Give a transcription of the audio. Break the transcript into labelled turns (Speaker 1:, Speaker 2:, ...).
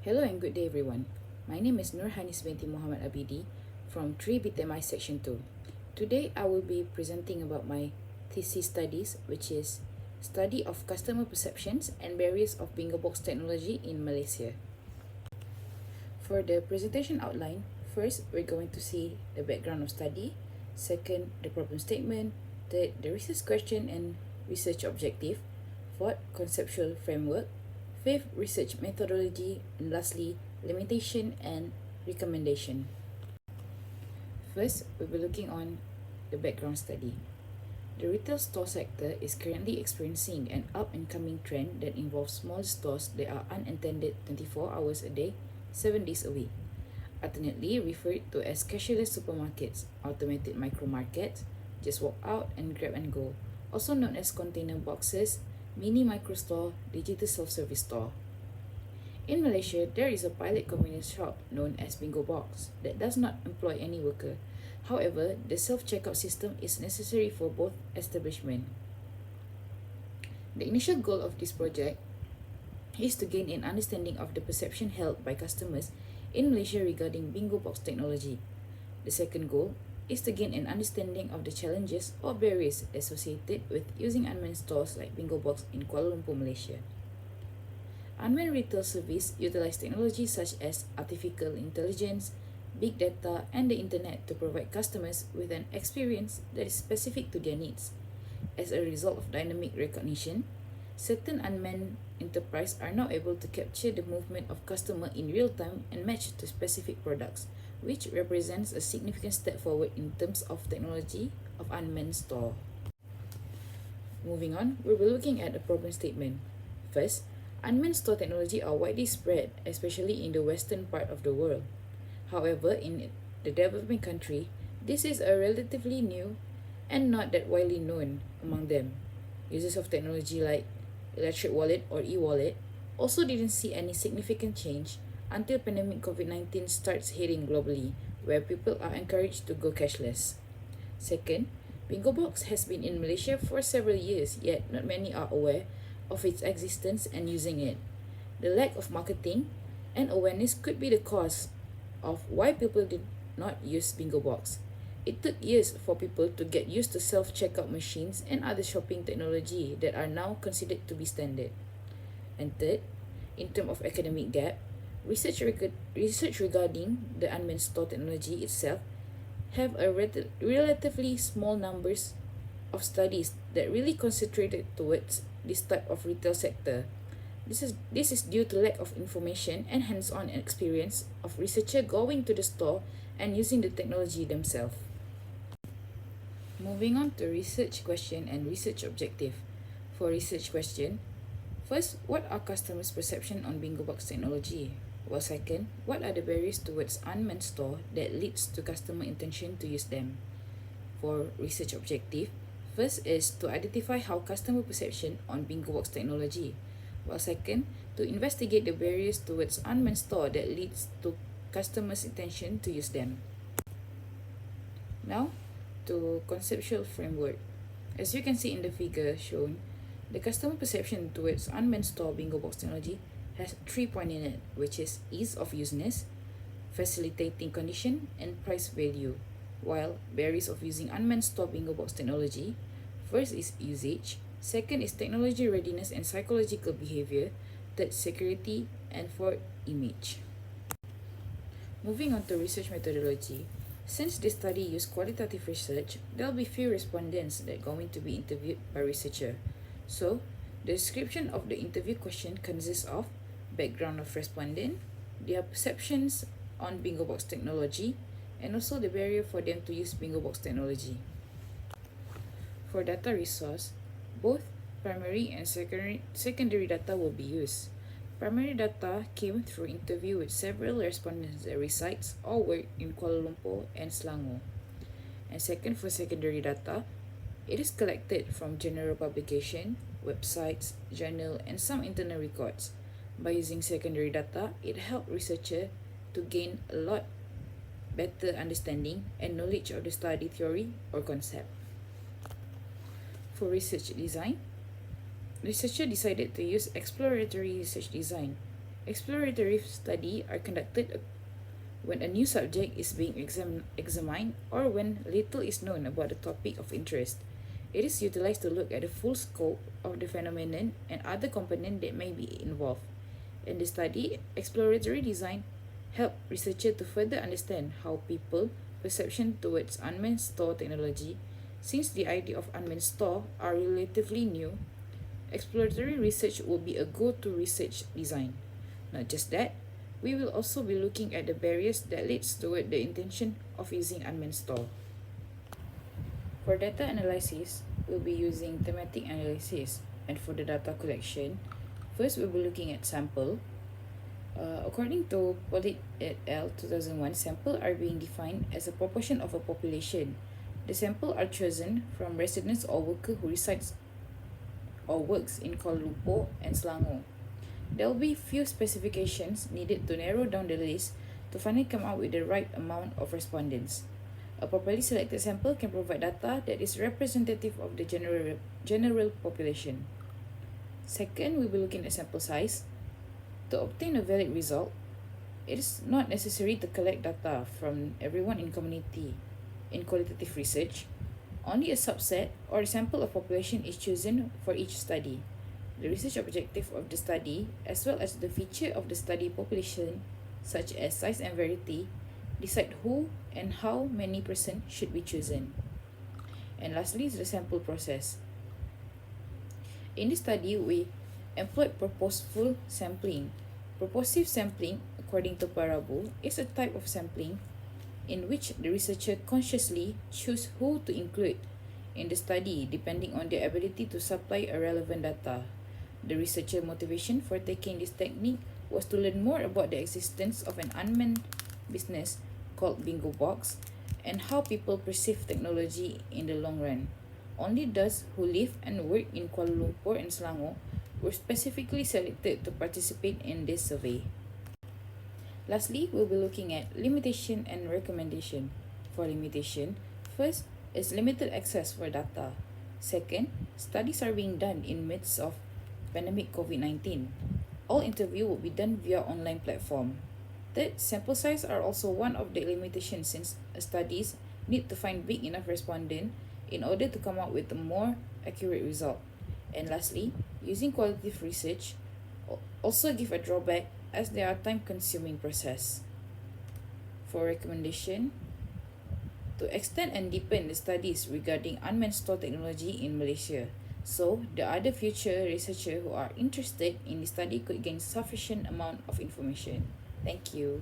Speaker 1: Hello and good day everyone. My name is Nurhanies Binti Muhammad Abidi from 3 BTMI Section 2. Today I will be presenting about my thesis studies, which is Study of Customer Perceptions and Barriers of BingoBox Technology in Malaysia. For the presentation outline, first we're going to see the background of study, second the problem statement, third the research question and research objective, fourth conceptual framework, fifth research methodology, and lastly limitation and recommendation. First, we'll be looking on the background study. The retail store sector is currently experiencing an up-and-coming trend that involves small stores that are unattended 24 hours a day, 7 days a week, alternately referred to as cashierless supermarkets, automated micro markets, just walk out and grab and go, also known as container boxes, mini micro store, digital self-service store. In Malaysia, there is a pilot convenience shop known as BingoBox that does not employ any worker. However, the self-checkout system is necessary for both establishments. The initial goal of this project is to gain an understanding of the perception held by customers in Malaysia regarding BingoBox technology. The second goal is to gain an understanding of the challenges or barriers associated with using unmanned stores like BingoBox in Kuala Lumpur, Malaysia. Unmanned retail service utilize technology such as artificial intelligence, big data, and the internet to provide customers with an experience that is specific to their needs. As a result of dynamic recognition, certain unmanned enterprises are now able to capture the movement of customers in real time and match to specific products, which represents a significant step forward in terms of technology of unmanned store. Moving on, we'll be looking at a problem statement. First, unmanned store technology are widely spread, especially in the western part of the world. However, in the developing country, this is a relatively new and not that widely known among them. Users of technology like electric wallet or e-wallet also didn't see any significant change until pandemic COVID-19 starts hitting globally, where people are encouraged to go cashless. Second, BingoBox has been in Malaysia for several years, yet not many are aware of its existence and using it. The lack of marketing and awareness could be the cause of why people did not use BingoBox. It took years for people to get used to self-checkout machines and other shopping technology that are now considered to be standard. And third, in terms of academic depth, research regarding the unmanned store technology itself have a relatively small numbers of studies that really concentrated towards this type of retail sector. This is due to lack of information and hands-on experience of researchers going to the store and using the technology themselves. Moving on to research question and research objective. For research question, first, what are customers' perception on BingoBox technology? Well, second, what are the barriers towards unmanned store that leads to customer intention to use them? For research objective, first is to identify how customer perception on BingoBox technology. While second, to investigate the barriers towards unmanned store that leads to customers' intention to use them. Now, to conceptual framework. As you can see in the figure shown, the customer perception towards unmanned store BingoBox technology has 3 points in it, which is ease of useness, facilitating condition, and price value. While barriers of using unmanned store BingoBox technology, first is usage, second is technology readiness and psychological behavior, third security, and fourth image. Moving on to research methodology, since this study used qualitative research, there will be few respondents that are going to be interviewed by researcher. So, the description of the interview question consists of background of respondent, their perceptions on BingoBox technology, and also the barrier for them to use BingoBox technology. For data resource, both primary and secondary data will be used. Primary data came through interview with several respondents that resides or work in Kuala Lumpur and Selangor. And second, for secondary data, it is collected from general publication, websites, journal, and some internal records. By using secondary data, it helped researchers to gain a lot better understanding and knowledge of the study theory or concept. For research design, researchers decided to use exploratory research design. Exploratory study are conducted when a new subject is being examined or when little is known about the topic of interest. It is utilized to look at the full scope of the phenomenon and other components that may be involved. In the study, exploratory design help researchers to further understand how people perception towards unmanned store technology. Since the idea of unmanned store are relatively new, exploratory research will be a go-to research design. Not just that, we will also be looking at the barriers that leads toward the intention of using unmanned store. For data analysis, we'll be using thematic analysis, and for the data collection, first we'll be looking at sample. According to Polit et al. 2001, sample are being defined as a proportion of a population. The sample are chosen from residents or workers who resides or works in Kuala Lumpur and Selangor. There will be few specifications needed to narrow down the list to finally come out with the right amount of respondents. A properly selected sample can provide data that is representative of the general population. Second, we'll be looking at sample size. To obtain a valid result, it is not necessary to collect data from everyone in community. In qualitative research, only a subset or a sample of population is chosen for each study. The research objective of the study, as well as the feature of the study population, such as size and variety, decide who and how many persons should be chosen. And lastly is the sample process. In this study, we employed purposeful sampling. Purposive sampling, according to Parabu, is a type of sampling in which the researcher consciously choose who to include in the study depending on their ability to supply a relevant data. The researcher motivation for taking this technique was to learn more about the existence of an unmanned business called BingoBox and how people perceive technology in the long run. Only those who live and work in Kuala Lumpur and Selangor were specifically selected to participate in this survey. Lastly, we'll be looking at limitation and recommendation. For limitation, first is limited access for data. Second, studies are being done in midst of pandemic COVID-19. All interview will be done via online platform. Third, sample size are also one of the limitations since studies need to find big enough respondent in order to come up with a more accurate result. And lastly, using qualitative research also give a drawback as they are time-consuming process. For recommendation, to extend and deepen the studies regarding unmanned store technology in Malaysia, so the other future researchers who are interested in the study could gain sufficient amount of information. Thank you.